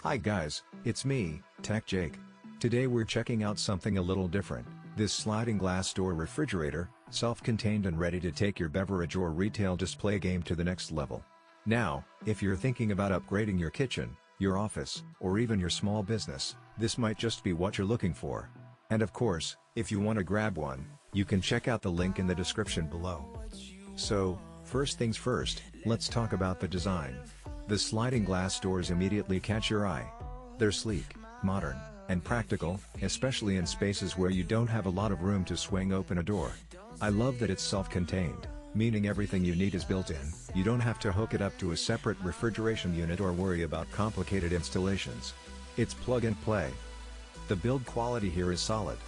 Hi guys, it's me, Tech Jake. Today we're checking out something a little different, this sliding glass door refrigerator, self-contained and ready to take your beverage or retail display game to the next level. Now, if you're thinking about upgrading your kitchen, your office, or even your small business, this might just be what you're looking for. And of course, if you want to grab one, you can check out the link in the description below. So, first things first, let's talk about the design. The sliding glass doors immediately catch your eye. They're sleek, modern, and practical, especially in spaces where you don't have a lot of room to swing open a door. I love that it's self-contained, meaning everything you need is built in. You don't have to hook it up to a separate refrigeration unit or worry about complicated installations. It's plug and play. The build quality here is solid.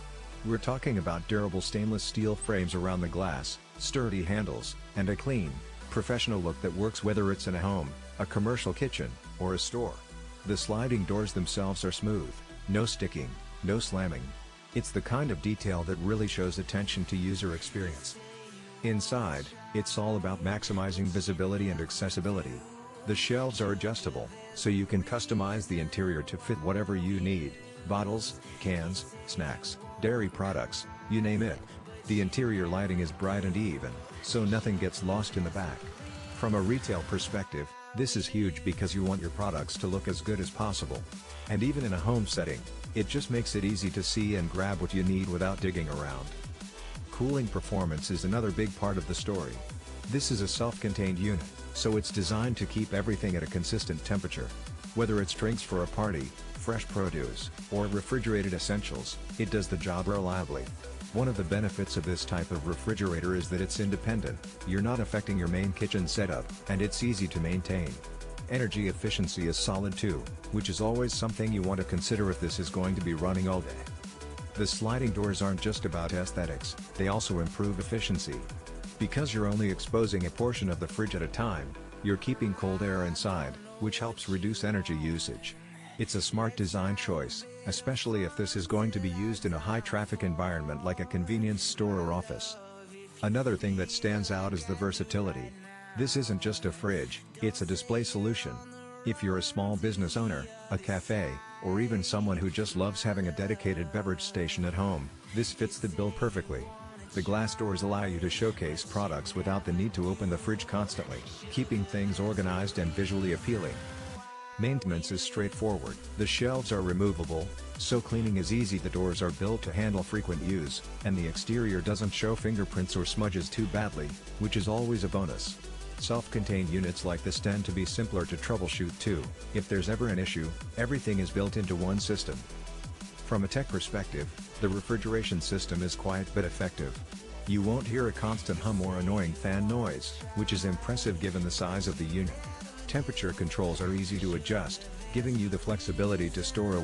We're talking about durable stainless steel frames around the glass, sturdy handles, and a clean, professional look that works whether it's in a home, a commercial kitchen, or a store. The sliding doors themselves are smooth, no sticking, no slamming. It's the kind of detail that really shows attention to user experience. Inside, it's all about maximizing visibility and accessibility. The shelves are adjustable, so you can customize the interior to fit whatever you need: bottles, cans, snacks, dairy products, you name it. The interior lighting is bright and even, so nothing gets lost in the back. From a retail perspective, this is huge because you want your products to look as good as possible. And even in a home setting, it just makes it easy to see and grab what you need without digging around. Cooling performance is another big part of the story. This is a self-contained unit, so it's designed to keep everything at a consistent temperature. Whether it's drinks for a party, fresh produce, or refrigerated essentials, it does the job reliably. One of the benefits of this type of refrigerator is that it's independent, you're not affecting your main kitchen setup, and it's easy to maintain. Energy efficiency is solid too, which is always something you want to consider if this is going to be running all day. The sliding doors aren't just about aesthetics, they also improve efficiency. Because you're only exposing a portion of the fridge at a time, you're keeping cold air inside, which helps reduce energy usage. It's a smart design choice, especially if this is going to be used in a high-traffic environment like a convenience store or office. Another thing that stands out is the versatility. This isn't just a fridge, it's a display solution. If you're a small business owner, a cafe, or even someone who just loves having a dedicated beverage station at home, this fits the bill perfectly. The glass doors allow you to showcase products without the need to open the fridge constantly, keeping things organized and visually appealing. Maintenance is straightforward. The shelves are removable, so cleaning is easy. The doors are built to handle frequent use, and the exterior doesn't show fingerprints or smudges too badly, which is always a bonus. Self-contained units like this tend to be simpler to troubleshoot too. If there's ever an issue, everything is built into one system. From a tech perspective, the refrigeration system is quiet but effective. You won't hear a constant hum or annoying fan noise, which is impressive given the size of the unit. Temperature controls are easy to adjust, giving you the flexibility to store a